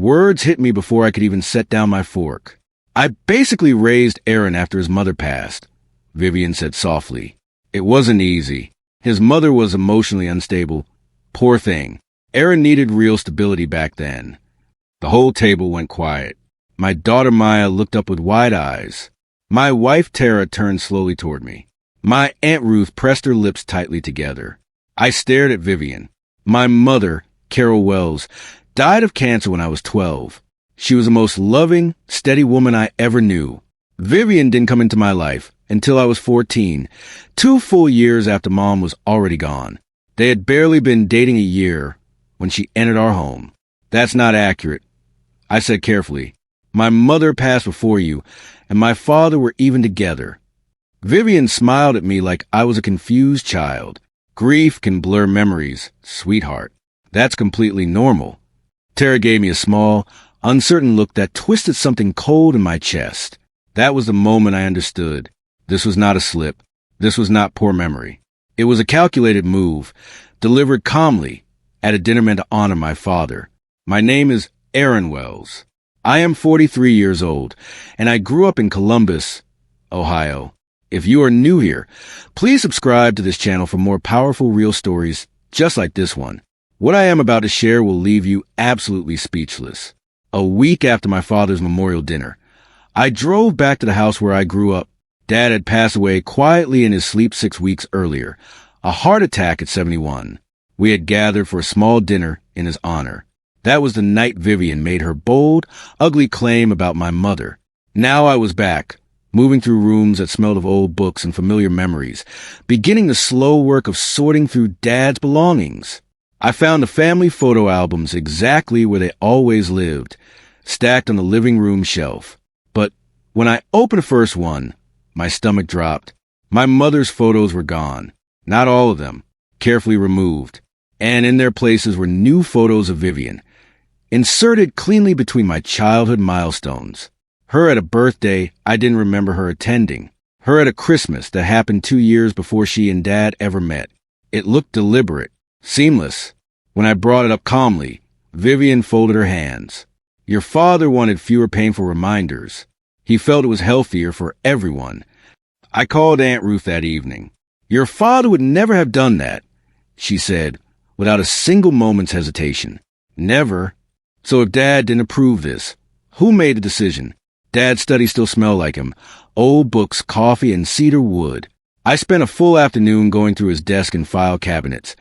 Words hit me before I could even set down my fork. I basically raised Aaron after his mother passed, Vivian said softly. It wasn't easy. His mother was emotionally unstable. Poor thing. Aaron needed real stability back then. The whole table went quiet. My daughter Maya looked up with wide eyes. My wife Tara turned slowly toward me. My Aunt Ruth pressed her lips tightly together. I stared at Vivian. My mother, Carol Wells, died of cancer when I was 12. She was the most loving, steady woman I ever knew. Vivian didn't come into my life until I was 14, 2 full years after Mom was already gone. They had barely been dating a year when she entered our home. That's not accurate, I said carefully. My mother passed before you, and my father were even together. Vivian smiled at me like I was a confused child. Grief can blur memories, sweetheart. That's completely normal. Tara gave me a small, uncertain look that twisted something cold in my chest. That was the moment I understood. This was not a slip. This was not poor memory. It was a calculated move, delivered calmly at a dinner meant to honor my father. My name is Aaron Wells. I am 43 years old, and I grew up in Columbus, Ohio. If you are new here, please subscribe to this channel for more powerful real stories just like this one. What I am about to share will leave you absolutely speechless. A week after my father's memorial dinner, I drove back to the house where I grew up. Dad had passed away quietly in his sleep 6 weeks earlier, a heart attack at 71. We had gathered for a small dinner in his honor. That was the night Vivian made her bold, ugly claim about my mother. Now I was back, moving through rooms that smelled of old books and familiar memories, beginning the slow work of sorting through Dad's belongings. I found the family photo albums exactly where they always lived, stacked on the living room shelf. But when I opened the first one, my stomach dropped. My mother's photos were gone. Not all of them, carefully removed. And in their places were new photos of Vivian, inserted cleanly between my childhood milestones. Her at a birthday I didn't remember her attending. Her at a Christmas that happened 2 years before she and Dad ever met. It looked deliberate, seamless. When I brought it up calmly, Vivian folded her hands. Your father wanted fewer painful reminders. He felt it was healthier for everyone. I called Aunt Ruth that evening. Your father would never have done that, she said, without a single moment's hesitation. Never. So if Dad didn't approve this, who made the decision? Dad's study still smelled like him. Old books, coffee, and cedar wood. I spent a full afternoon going through his desk and file cabinets,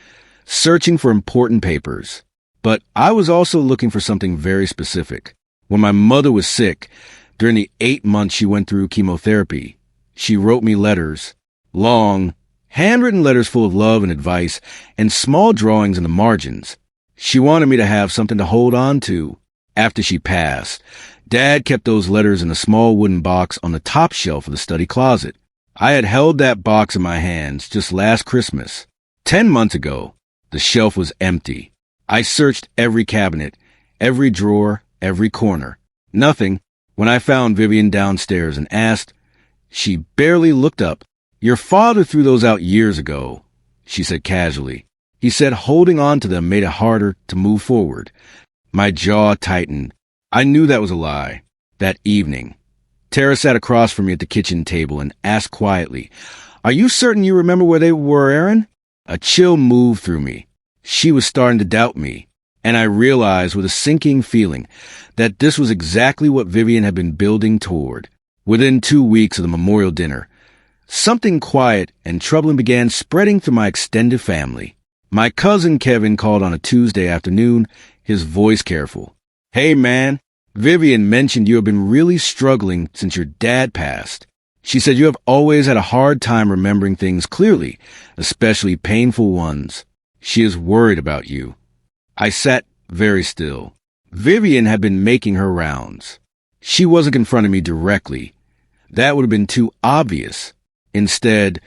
searching for important papers. But I was also looking for something very specific. When my mother was sick, during the 8 months she went through chemotherapy, she wrote me letters, long, handwritten letters full of love and advice, and small drawings in the margins. She wanted me to have something to hold on to. After she passed, Dad kept those letters in a small wooden box on the top shelf of the study closet. I had held that box in my hands just last Christmas. 10 months ago, the shelf was empty. I searched every cabinet, every drawer, every corner. Nothing. When I found Vivian downstairs and asked, she barely looked up. Your father threw those out years ago, she said casually. He said holding on to them made it harder to move forward. My jaw tightened. I knew that was a lie. That evening, Tara sat across from me at the kitchen table and asked quietly, Are you certain you remember where they were, Aaron? A chill moved through me. She was starting to doubt me, and I realized with a sinking feeling that this was exactly what Vivian had been building toward. Within 2 weeks of the memorial dinner, something quiet and troubling began spreading through my extended family. My cousin Kevin called on a Tuesday afternoon, his voice careful. Hey man, Vivian mentioned you have been really struggling since your dad passed. She said you have always had a hard time remembering things clearly, especially painful ones. She is worried about you. I sat very still. Vivian had been making her rounds. She wasn't confronting me directly. That would have been too obvious. Instead,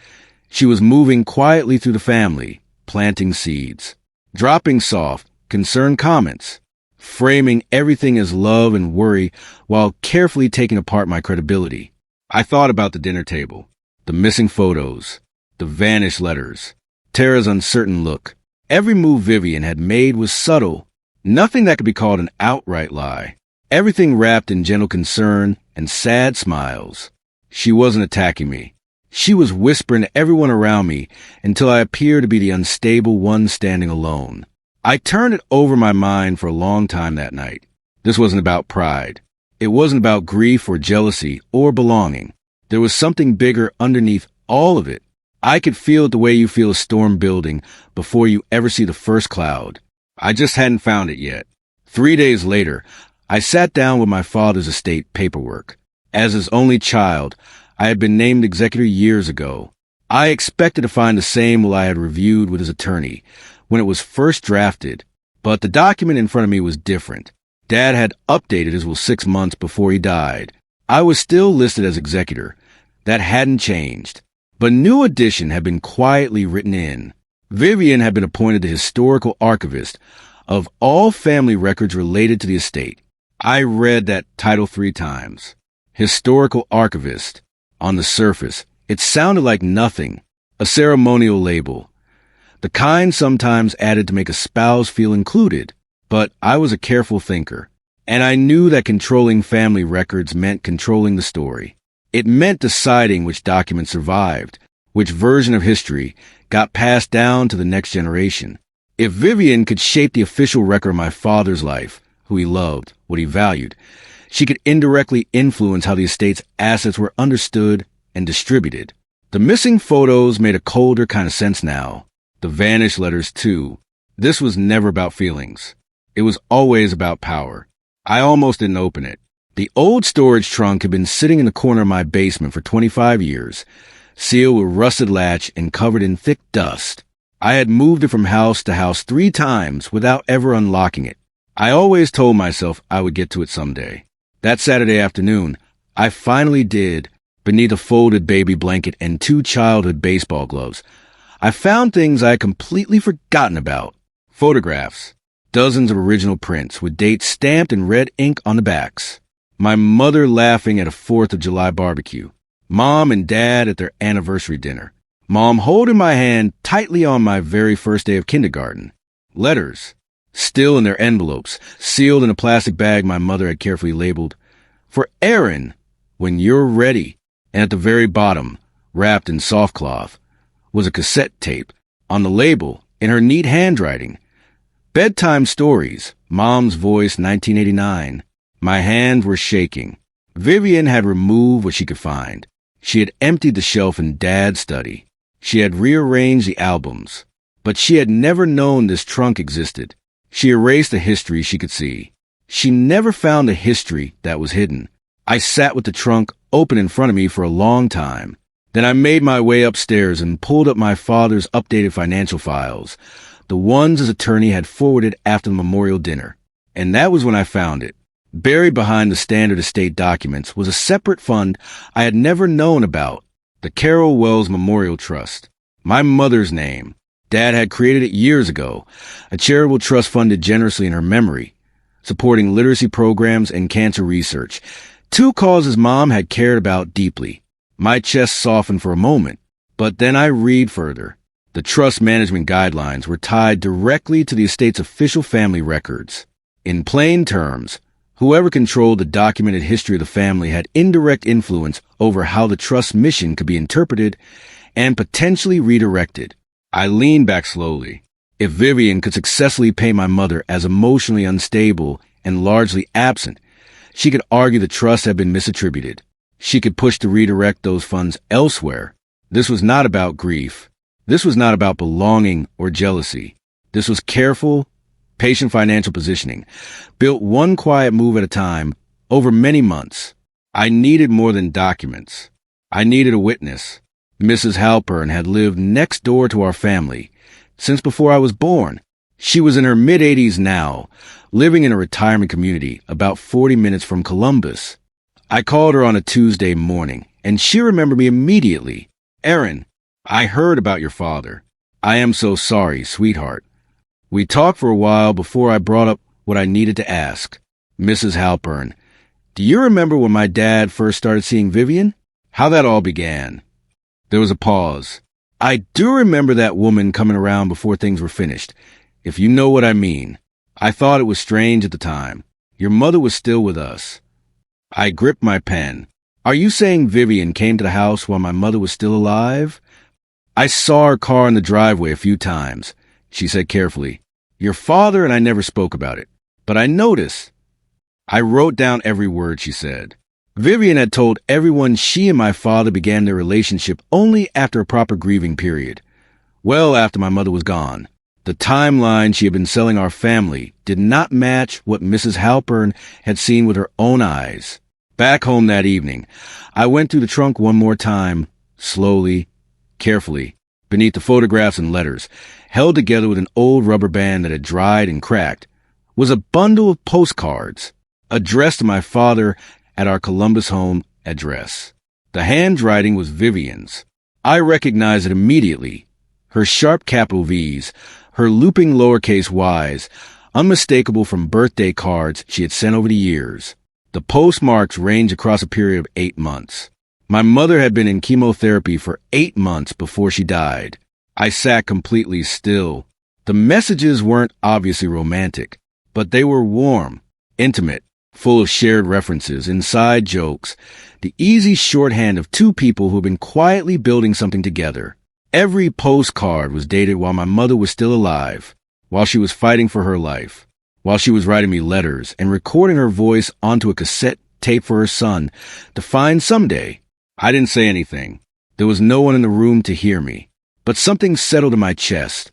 she was moving quietly through the family, planting seeds, dropping soft, concerned comments, framing everything as love and worry while carefully taking apart my credibility. I thought about the dinner table, the missing photos, the vanished letters, Tara's uncertain look. Every move Vivian had made was subtle, Nothing that could be called an outright lie. Everything wrapped in gentle concern and sad smiles. She wasn't attacking me. She was whispering to everyone around me until I appeared to be the unstable one standing alone. I turned it over my mind for a long time that night. This wasn't about pride. It wasn't about grief or jealousy or belonging. There was something bigger underneath all of it. I could feel it the way you feel a storm building before you ever see the first cloud. I just hadn't found it yet. 3 days later, I sat down with my father's estate paperwork. As his only child, I had been named executor years ago. I expected to find the same will I had reviewed with his attorney when it was first drafted, but the document in front of me was different. Dad had updated his will 6 months before he died. I was still listed as executor. That hadn't changed. But a new addition had been quietly written in. Vivian had been appointed the historical archivist of all family records related to the estate. I read that title 3 times. Historical archivist. On the surface, it sounded like nothing, a ceremonial label, the kind sometimes added to make a spouse feel included. But I was a careful thinker, and I knew that controlling family records meant controlling the story. It meant deciding which documents survived, which version of history got passed down to the next generation. If Vivian could shape the official record of my father's life, who he loved, what he valued, she could indirectly influence how the estate's assets were understood and distributed. The missing photos made a colder kind of sense now. The vanished letters, too. This was never about feelings. It was always about power. I almost didn't open it. The old storage trunk had been sitting in the corner of my basement for 25 years, sealed with rusted latch and covered in thick dust. I had moved it from house to house 3 times without ever unlocking it. I always told myself I would get to it someday. That Saturday afternoon, I finally did. Beneath a folded baby blanket and 2 childhood baseball gloves, I found things I had completely forgotten about. Photographs. Dozens of original prints with dates stamped in red ink on the backs. My mother laughing at a 4th of July barbecue. Mom and Dad at their anniversary dinner. Mom holding my hand tightly on my very first day of kindergarten. Letters. Still in their envelopes, sealed in a plastic bag my mother had carefully labeled, "For Aaron, when you're ready." And at the very bottom, wrapped in soft cloth, was a cassette tape. On the label, in her neat handwriting, "Bedtime Stories, Mom's Voice, 1989. My hands were shaking. Vivian had removed what she could find. She had emptied the shelf in Dad's study. She had rearranged the albums. But she had never known this trunk existed. She erased the history she could see. She never found the history that was hidden. I sat with the trunk open in front of me for a long time. Then I made my way upstairs and pulled up my father's updated financial files, the ones his attorney had forwarded after the memorial dinner. And that was when I found it. Buried behind the standard estate documents was a separate fund I had never known about, the Carol Wells Memorial Trust. My mother's name. Dad had created it years ago, a charitable trust funded generously in her memory, supporting literacy programs and cancer research, 2 causes Mom had cared about deeply. My chest softened for a moment, but then I read further. The trust management guidelines were tied directly to the estate's official family records. In plain terms, whoever controlled the documented history of the family had indirect influence over how the trust's mission could be interpreted and potentially redirected. I leaned back slowly. If Vivian could successfully paint my mother as emotionally unstable and largely absent, she could argue the trust had been misattributed. She could push to redirect those funds elsewhere. This was not about grief. This was not about belonging or jealousy. This was careful, patient financial positioning, built one quiet move at a time over many months. I needed more than documents. I needed a witness. Mrs. Halpern had lived next door to our family since before I was born. She was in her mid-80s now, living in a retirement community about 40 minutes from Columbus. I called her on a Tuesday morning, and she remembered me immediately. "Aaron, I heard about your father. I am so sorry, sweetheart." We talked for a while before I brought up what I needed to ask. "Mrs. Halpern, do you remember when my dad first started seeing Vivian? How that all began?" There was a pause. "I do remember that woman coming around before things were finished, if you know what I mean." I thought it was strange at the time. Your mother was still with us. I gripped my pen. Are you saying Vivian came to the house while my mother was still alive? I saw her car in the driveway a few times, she said carefully. Your father and I never spoke about it, but I noticed. I wrote down every word she said. Vivian had told everyone she and my father began their relationship only after a proper grieving period, well after my mother was gone. The timeline she had been selling our family did not match what Mrs. Halpern had seen with her own eyes. Back home that evening, I went through the trunk one more time, slowly, carefully, beneath the photographs and letters, held together with an old rubber band that had dried and cracked, was a bundle of postcards addressed to my father at our Columbus home address. The handwriting was Vivian's. I recognized it immediately. Her sharp capital V's, her looping lowercase y's, unmistakable from birthday cards she had sent over the years. The postmarks ranged across a period of 8 months. My mother had been in chemotherapy for 8 months before she died. I sat completely still. The messages weren't obviously romantic, but they were warm, intimate, full of shared references, inside jokes, the easy shorthand of two people who had been quietly building something together. Every postcard was dated while my mother was still alive, while she was fighting for her life, while she was writing me letters and recording her voice onto a cassette tape for her son to find someday. I didn't say anything. There was no one in the room to hear me, but something settled in my chest,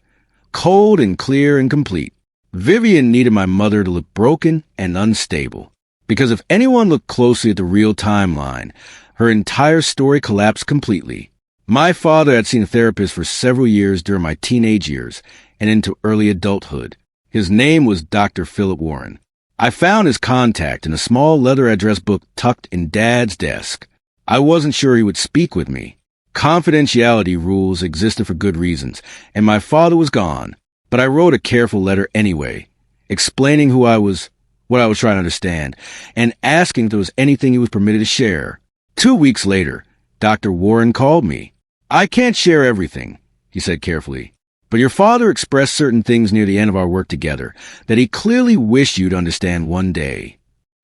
cold and clear and complete. Vivian needed my mother to look broken and unstable, because if anyone looked closely at the real timeline, her entire story collapsed completely. My father had seen a therapist for several years during my teenage years and into early adulthood. His name was Dr. Philip Warren. I found his contact in a small leather address book tucked in Dad's desk. I wasn't sure he would speak with me. Confidentiality rules existed for good reasons, and my father was gone. But I wrote a careful letter anyway, explaining who I was, what I was trying to understand, and asking if there was anything he was permitted to share. 2 weeks later, Dr. Warren called me. I can't share everything, he said carefully, but your father expressed certain things near the end of our work together that he clearly wished you to understand one day.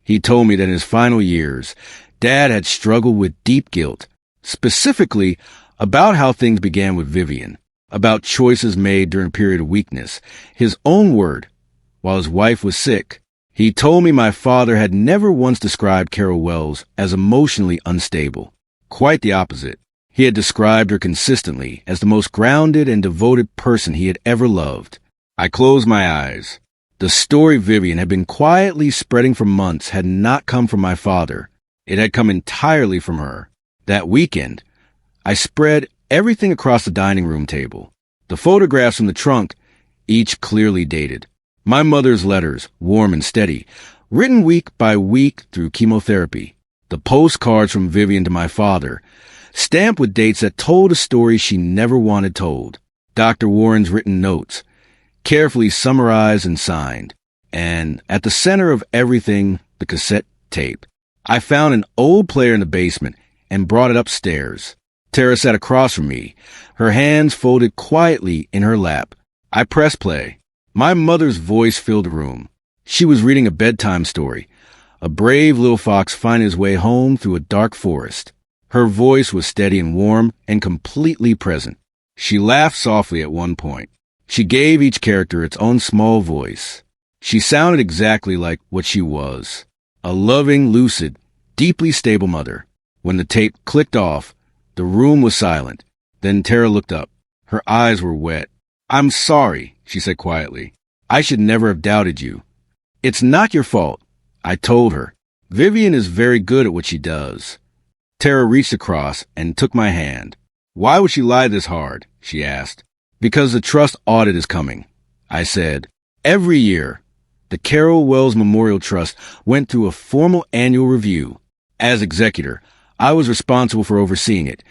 He told me that in his final years, Dad had struggled with deep guilt, specifically about how things began with Vivian, about choices made during a period of weakness. His own word, while his wife was sick. He told me my father had never once described Carol Wells as emotionally unstable. Quite the opposite. He had described her consistently as the most grounded and devoted person he had ever loved. I closed my eyes. The story Vivian had been quietly spreading for months had not come from my father. It had come entirely from her. That weekend, I spread everything across the dining room table. The photographs from the trunk, each clearly dated. My mother's letters, warm and steady, written week by week through chemotherapy. The postcards from Vivian to my father, stamped with dates that told a story she never wanted told. Dr. Warren's written notes, carefully summarized and signed. And at the center of everything, the cassette tape. I found an old player in the basement and brought it upstairs. Tara sat across from me, her hands folded quietly in her lap. I pressed play. My mother's voice filled the room. She was reading a bedtime story, a brave little fox finding his way home through a dark forest. Her voice was steady and warm and completely present. She laughed softly at one point. She gave each character its own small voice. She sounded exactly like what she was, a loving, lucid, deeply stable mother. When the tape clicked off, the room was silent. Then Tara looked up. Her eyes were wet. I'm sorry, she said quietly. I should never have doubted you. It's not your fault, I told her. Vivian is very good at what she does. Tara reached across and took my hand. Why would she lie this hard? She asked. Because the trust audit is coming, I said. Every year, the Carol Wells Memorial Trust went through a formal annual review. As executor, I was responsible for overseeing it,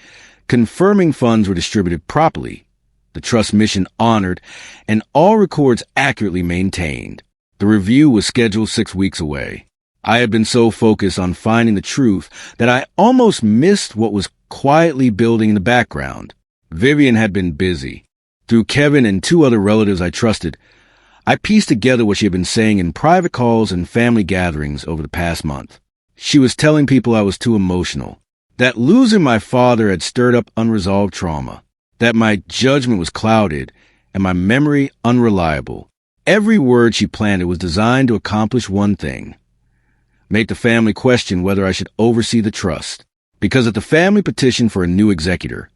confirming funds were distributed properly, the trust mission honored, and all records accurately maintained. The review was scheduled 6 weeks away. I had been so focused on finding the truth that I almost missed what was quietly building in the background. Vivian had been busy. Through Kevin and 2 other relatives I trusted, I pieced together what she had been saying in private calls and family gatherings over the past month. She was telling people I was too emotional, that losing my father had stirred up unresolved trauma, that my judgment was clouded and my memory unreliable. Every word she planted was designed to accomplish one thing: make the family question whether I should oversee the trust. Because if the family petitioned for a new executor,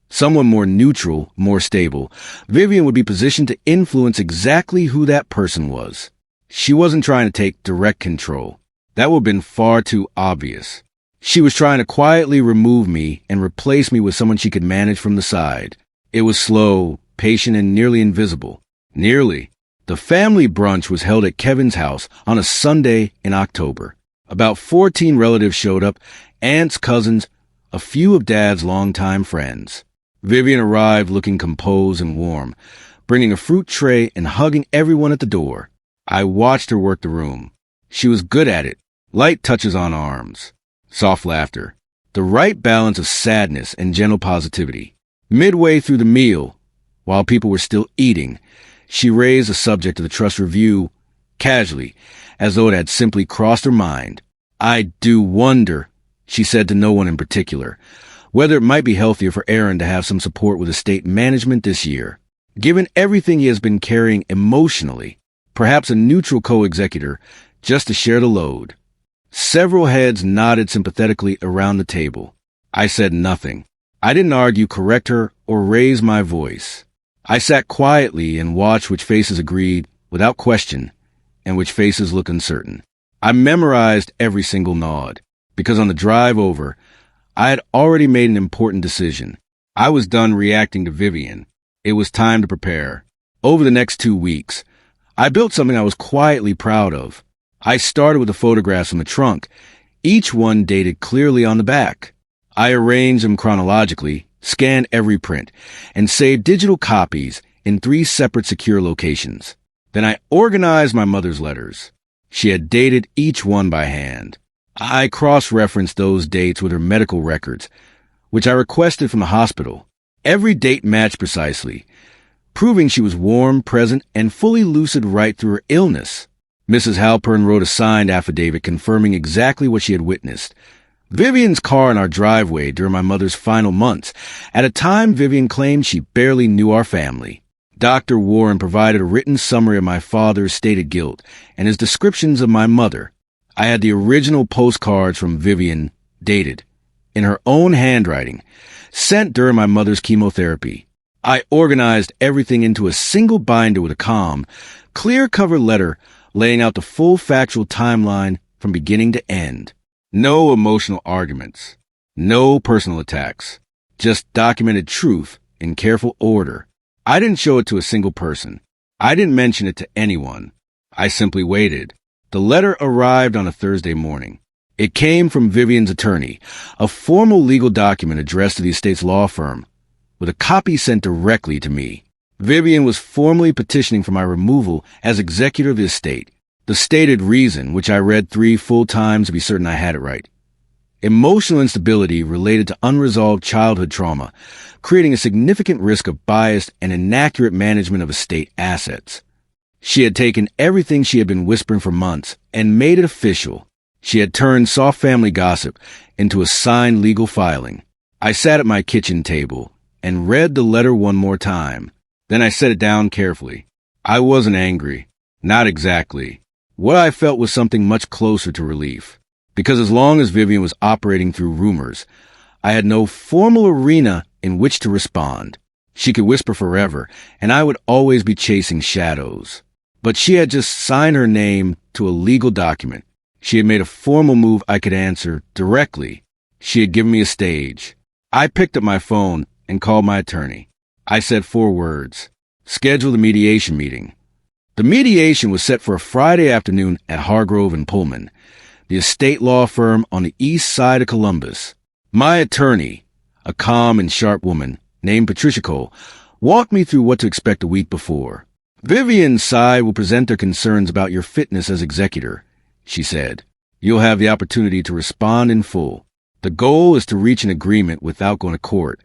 someone more neutral, more stable, Vivian would be positioned to influence exactly who that person was. She wasn't trying to take direct control. That would have been far too obvious. She was trying to quietly remove me and replace me with someone she could manage from the side. It was slow, patient, and nearly invisible. Nearly. The family brunch was held at Kevin's house on a Sunday in October. About 14 relatives showed up, aunts, cousins, a few of Dad's longtime friends. Vivian arrived looking composed and warm, bringing a fruit tray and hugging everyone at the door. I watched her work the room. She was good at it. Light touches on arms. Soft laughter. The right balance of sadness and gentle positivity. Midway through the meal, while people were still eating, she raised the subject of the trust review, casually, as though it had simply crossed her mind. "I do wonder," she said to no one in particular, "whether it might be healthier for Aaron to have some support with estate management this year. Given everything he has been carrying emotionally, perhaps a neutral co-executor just to share the load." Several heads nodded sympathetically around the table. I said nothing. I didn't argue, correct her, or raise my voice. I sat quietly and watched which faces agreed without question and which faces looked uncertain. I memorized every single nod, because on the drive over, I had already made an important decision. I was done reacting to Vivian. It was time to prepare. Over the next 2 weeks, I built something I was quietly proud of. I started with the photographs from the trunk, each one dated clearly on the back. I arranged them chronologically, scanned every print, and saved digital copies in 3 separate secure locations. Then I organized my mother's letters. She had dated each one by hand. I cross-referenced those dates with her medical records, which I requested from the hospital. Every date matched precisely, proving she was warm, present, and fully lucid right through her illness. Mrs. Halpern wrote a signed affidavit confirming exactly what she had witnessed. Vivian's car in our driveway during my mother's final months, at a time Vivian claimed she barely knew our family. Dr. Warren provided a written summary of my father's stated guilt and his descriptions of my mother. I had the original postcards from Vivian, dated, in her own handwriting, sent during my mother's chemotherapy. I organized everything into a single binder with a calm, clear cover letter laying out the full factual timeline from beginning to end. No emotional arguments, no personal attacks, just documented truth in careful order. I didn't show it to a single person. I didn't mention it to anyone. I simply waited. The letter arrived on a Thursday morning. It came from Vivian's attorney, a formal legal document addressed to the estate's law firm, with a copy sent directly to me. Vivian was formally petitioning for my removal as executor of the estate. The stated reason, which I read 3 full times to be certain I had it right: emotional instability related to unresolved childhood trauma, creating a significant risk of biased and inaccurate management of estate assets. She had taken everything she had been whispering for months and made it official. She had turned soft family gossip into a signed legal filing. I sat at my kitchen table and read the letter one more time. Then I set it down carefully. I wasn't angry. Not exactly. What I felt was something much closer to relief. Because as long as Vivian was operating through rumors, I had no formal arena in which to respond. She could whisper forever, and I would always be chasing shadows. But she had just signed her name to a legal document. She had made a formal move I could answer directly. She had given me a stage. I picked up my phone and called my attorney. I said 4 words: schedule the mediation meeting. The mediation was set for a Friday afternoon at Hargrove and Pullman, the estate law firm on the east side of Columbus. My attorney, a calm and sharp woman named Patricia Cole, walked me through what to expect a week before. Vivian's side will present their concerns about your fitness as executor, she said. You'll have the opportunity to respond in full. The goal is to reach an agreement without going to court.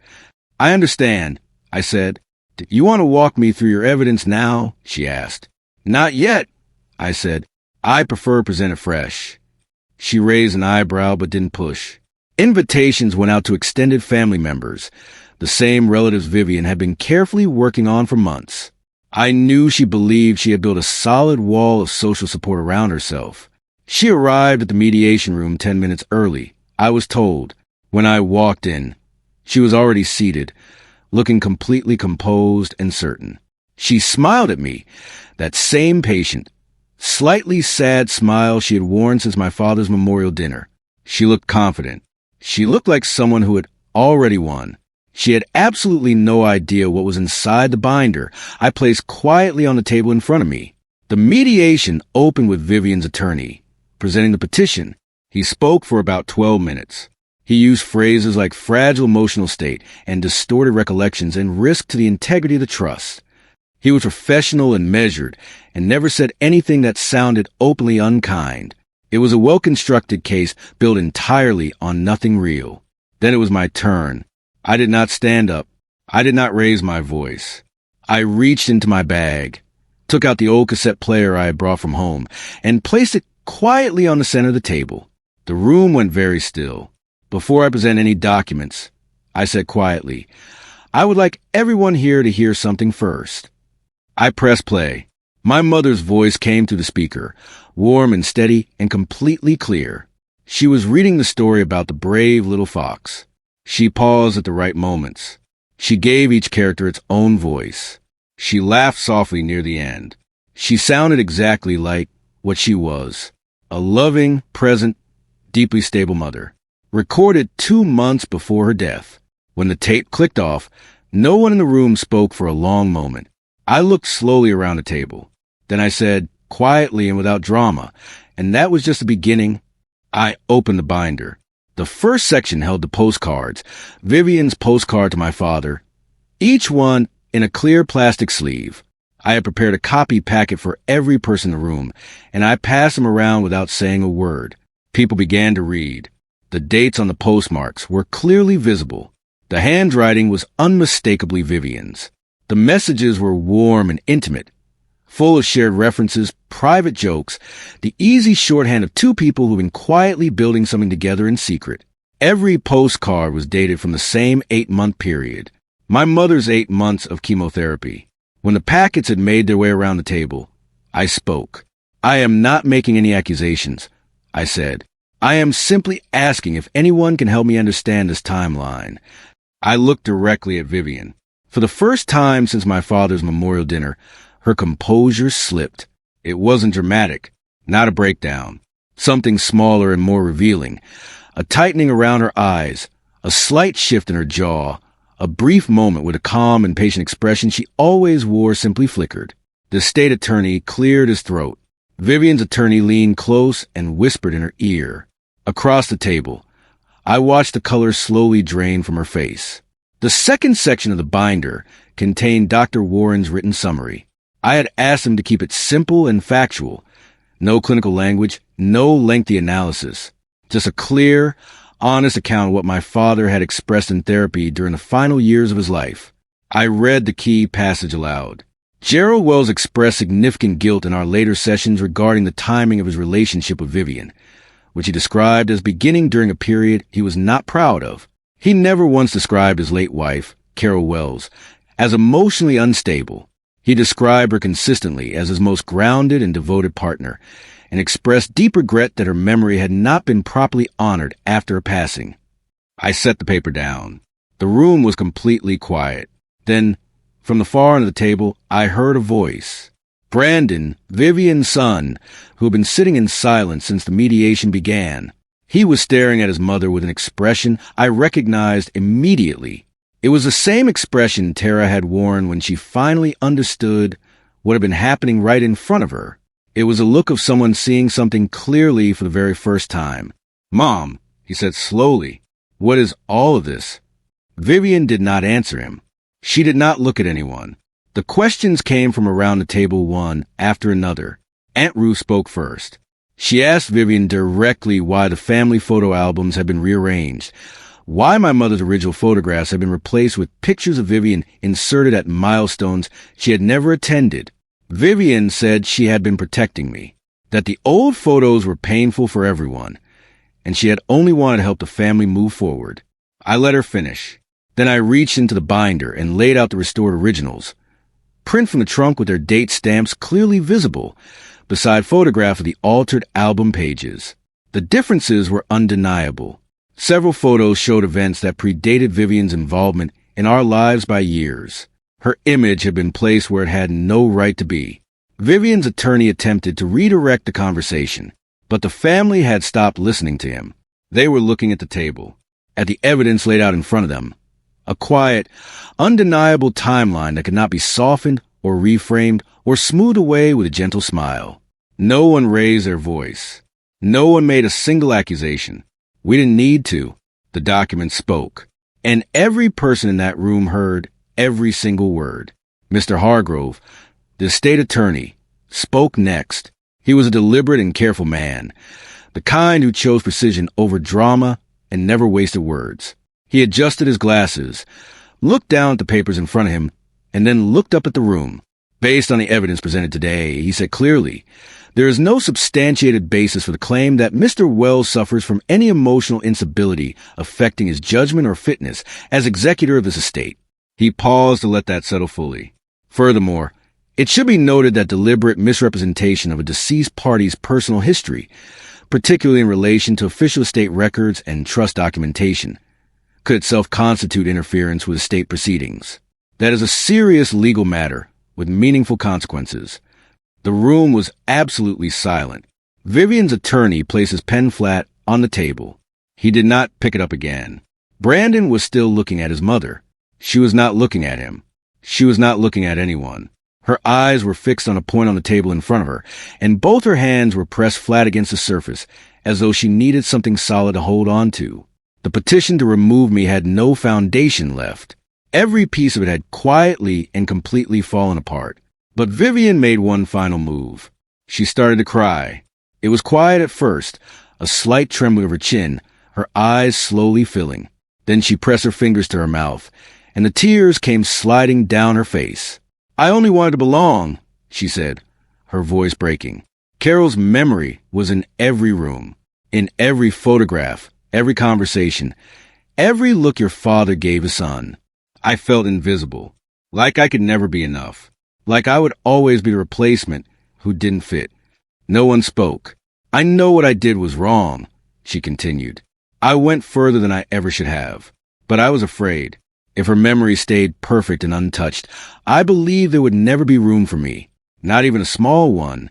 I understand, I said. Do you want to walk me through your evidence now? She asked. Not yet, I said. I prefer presented fresh. She raised an eyebrow but didn't push. Invitations went out to extended family members, the same relatives Vivian had been carefully working on for months. I knew she believed she had built a solid wall of social support around herself. She arrived at the mediation room 10 minutes early, I was told. When I walked in, she was already seated, looking completely composed and certain. She smiled at me, that same patient, slightly sad smile she had worn since my father's memorial dinner. She looked confident. She looked like someone who had already won. She had absolutely no idea what was inside the binder I placed quietly on the table in front of me. The mediation opened with Vivian's attorney, presenting the petition. He spoke for about 12 minutes. He used phrases like fragile emotional state and distorted recollections and risk to the integrity of the trust. He was professional and measured and never said anything that sounded openly unkind. It was a well-constructed case built entirely on nothing real. Then it was my turn. I did not stand up. I did not raise my voice. I reached into my bag, took out the old cassette player I had brought from home, and placed it quietly on the center of the table. The room went very still. Before I present any documents, I said quietly, I would like everyone here to hear something first. I pressed play. My mother's voice came through the speaker, warm and steady and completely clear. She was reading the story about the brave little fox. She paused at the right moments. She gave each character its own voice. She laughed softly near the end. She sounded exactly like what she was, a loving, present, deeply stable mother. Recorded 2 months before her death. When the tape clicked off, no one in the room spoke for a long moment. I looked slowly around the table. Then I said, quietly and without drama, and that was just the beginning. I opened the binder. The first section held the postcards, Vivian's postcard to my father, each one in a clear plastic sleeve. I had prepared a copy packet for every person in the room, and I passed them around without saying a word. People began to read. The dates on the postmarks were clearly visible. The handwriting was unmistakably Vivian's. The messages were warm and intimate, full of shared references, private jokes, the easy shorthand of two people who've been quietly building something together in secret. Every postcard was dated from the same 8-month period, my mother's 8 months of chemotherapy. When the packets had made their way around the table, I spoke. I am not making any accusations, I said. I am simply asking if anyone can help me understand this timeline. I looked directly at Vivian. For the first time since my father's memorial dinner, her composure slipped. It wasn't dramatic, not a breakdown. Something smaller and more revealing. A tightening around her eyes, a slight shift in her jaw, a brief moment with a calm and patient expression she always wore simply flickered. The state attorney cleared his throat. Vivian's attorney leaned close and whispered in her ear. Across the table, I watched the color slowly drain from her face. The second section of the binder contained Dr. Warren's written summary. I had asked him to keep it simple and factual. No clinical language, no lengthy analysis. Just a clear, honest account of what my father had expressed in therapy during the final years of his life. I read the key passage aloud. Gerald Wells expressed significant guilt in our later sessions regarding the timing of his relationship with Vivian, which he described as beginning during a period he was not proud of. He never once described his late wife, Carol Wells, as emotionally unstable. He described her consistently as his most grounded and devoted partner, and expressed deep regret that her memory had not been properly honored after her passing. I set the paper down. The room was completely quiet. Then, from the far end of the table, I heard a voice. Brandon, Vivian's son, who had been sitting in silence since the mediation began. He was staring at his mother with an expression I recognized immediately. It was the same expression Tara had worn when she finally understood what had been happening right in front of her. It was a look of someone seeing something clearly for the very first time. "Mom," he said slowly, "what is all of this?" Vivian did not answer him. She did not look at anyone. The questions came from around the table one after another. Aunt Ruth spoke first. She asked Vivian directly why the family photo albums had been rearranged, why my mother's original photographs had been replaced with pictures of Vivian inserted at milestones she had never attended. Vivian said she had been protecting me, that the old photos were painful for everyone, and she had only wanted to help the family move forward. I let her finish. Then I reached into the binder and laid out the restored originals, print from the trunk with their date stamps clearly visible, beside photographs of the altered album pages. The differences were undeniable. Several photos showed events that predated Vivian's involvement in our lives by years. Her image had been placed where it had no right to be. Vivian's attorney attempted to redirect the conversation, but the family had stopped listening to him. They were looking at the table, at the evidence laid out in front of them. A quiet, undeniable timeline that could not be softened or reframed or smoothed away with a gentle smile. No one raised their voice. No one made a single accusation. We didn't need to. The document spoke. And every person in that room heard every single word. Mr. Hargrove, the state attorney, spoke next. He was a deliberate and careful man, the kind who chose precision over drama and never wasted words. He adjusted his glasses, looked down at the papers in front of him, and then looked up at the room. Based on the evidence presented today, he said clearly, there is no substantiated basis for the claim that Mr. Wells suffers from any emotional instability affecting his judgment or fitness as executor of this estate. He paused to let that settle fully. Furthermore, it should be noted that deliberate misrepresentation of a deceased party's personal history, particularly in relation to official estate records and trust documentation, could itself constitute interference with estate proceedings. That is a serious legal matter with meaningful consequences. The room was absolutely silent. Vivian's attorney placed his pen flat on the table. He did not pick it up again. Brandon was still looking at his mother. She was not looking at him. She was not looking at anyone. Her eyes were fixed on a point on the table in front of her, and both her hands were pressed flat against the surface, as though she needed something solid to hold on to. The petition to remove me had no foundation left. Every piece of it had quietly and completely fallen apart. But Vivian made one final move. She started to cry. It was quiet at first, a slight trembling of her chin, her eyes slowly filling. Then she pressed her fingers to her mouth, and the tears came sliding down her face. I only wanted to belong, she said, her voice breaking. Carol's memory was in every room, in every photograph, every conversation, every look your father gave his son. I felt invisible, like I could never be enough, like I would always be the replacement who didn't fit. No one spoke. I know what I did was wrong, she continued. I went further than I ever should have, but I was afraid. If her memory stayed perfect and untouched, I believed there would never be room for me, not even a small one.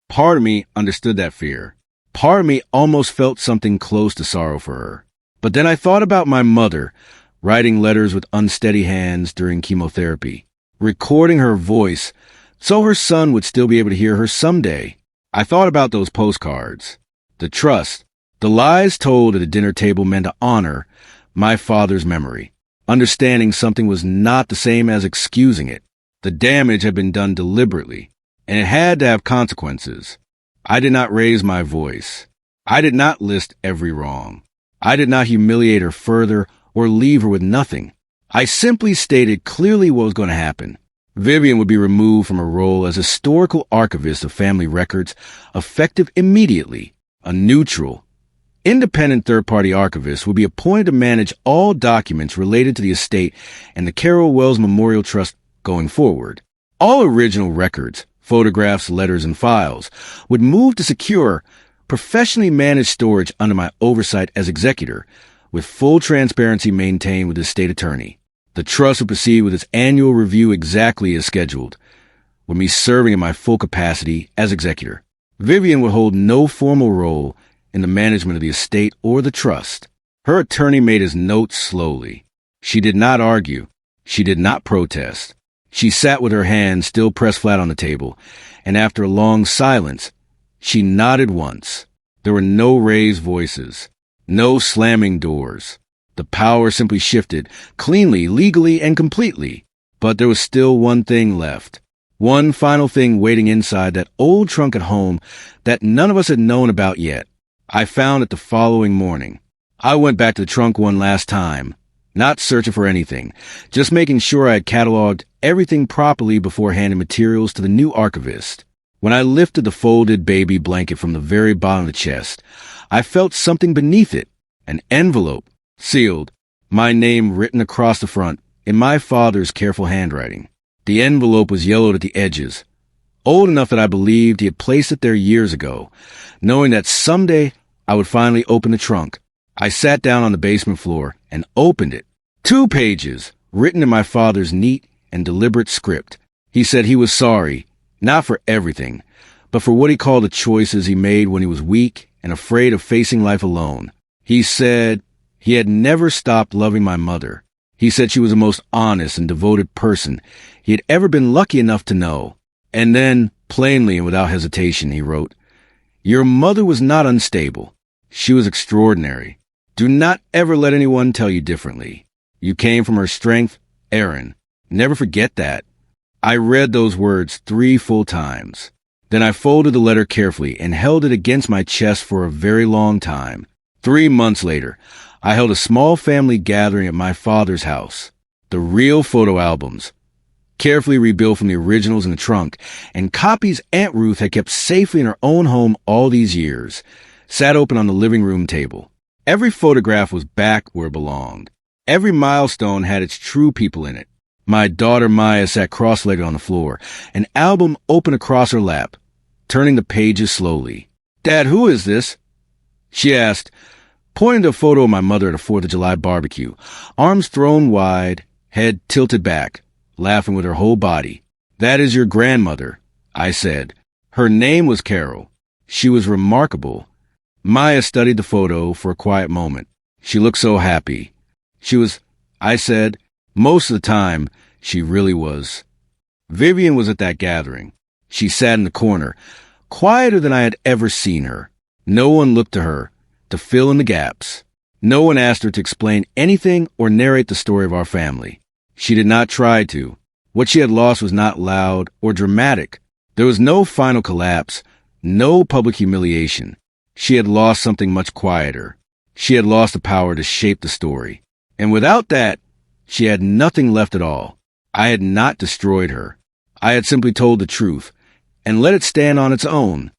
Part of me understood that fear. Part of me almost felt something close to sorrow for her. But then I thought about my mother, writing letters with unsteady hands during chemotherapy, recording her voice so her son would still be able to hear her someday. I thought about those postcards, the trust, the lies told at the dinner table meant to honor my father's memory. Understanding something was not the same as excusing it. The damage had been done deliberately, and it had to have consequences. I did not raise my voice. I did not list every wrong. I did not humiliate her further or leave her with nothing. I simply stated clearly what was going to happen. Vivian would be removed from her role as historical archivist of family records, effective immediately. A neutral, independent third-party archivist would be appointed to manage all documents related to the estate and the Carol Wells Memorial Trust going forward. All original records, photographs, letters, and files would move to secure, professionally managed storage under my oversight as executor, with full transparency maintained with the state attorney. The trust would proceed with its annual review exactly as scheduled, with me serving in my full capacity as executor. Vivian would hold no formal role in the management of the estate or the trust. Her attorney made his notes slowly. She did not argue. She did not protest. She sat with her hands still pressed flat on the table, and after a long silence, she nodded once. There were no raised voices. No slamming doors. The power simply shifted, cleanly, legally, and completely. But there was still one thing left. One final thing waiting inside that old trunk at home that none of us had known about yet. I found it the following morning. I went back to the trunk one last time, not searching for anything, just making sure I had cataloged everything properly before handing materials to the new archivist. When I lifted the folded baby blanket from the very bottom of the chest, I felt something beneath it, an envelope, sealed, my name written across the front in my father's careful handwriting. The envelope was yellowed at the edges, old enough that I believed he had placed it there years ago, knowing that someday I would finally open the trunk. I sat down on the basement floor and opened it. 2 pages, written in my father's neat and deliberate script. He said he was sorry, not for everything, but for what he called the choices he made when he was weak and afraid of facing life alone. He said he had never stopped loving my mother. He said she was the most honest and devoted person he had ever been lucky enough to know. And then, plainly and without hesitation, he wrote, "Your mother was not unstable. She was extraordinary. Do not ever let anyone tell you differently. You came from her strength, Aaron. Never forget that." I read those words 3 full times. Then I folded the letter carefully and held it against my chest for a very long time. 3 months later, I held a small family gathering at my father's house. The real photo albums, carefully rebuilt from the originals in the trunk, and copies Aunt Ruth had kept safely in her own home all these years, sat open on the living room table. Every photograph was back where it belonged. Every milestone had its true people in it. My daughter Maya sat cross-legged on the floor, an album open across her lap, turning the pages slowly. "Dad, who is this?" she asked, pointing to a photo of my mother at a 4th of July barbecue, arms thrown wide, head tilted back, laughing with her whole body. "That is your grandmother," I said. Her name was Carol. She was remarkable. Maya studied the photo for a quiet moment. She looked so happy. She was, I said. Most of the time, she really was. Vivian was at that gathering. She sat in the corner, quieter than I had ever seen her. No one looked to her to fill in the gaps. No one asked her to explain anything or narrate the story of our family. She did not try to. What she had lost was not loud or dramatic. There was no final collapse, no public humiliation. She had lost something much quieter. She had lost the power to shape the story. And without that, she had nothing left at all. I had not destroyed her. I had simply told the truth and let it stand on its own.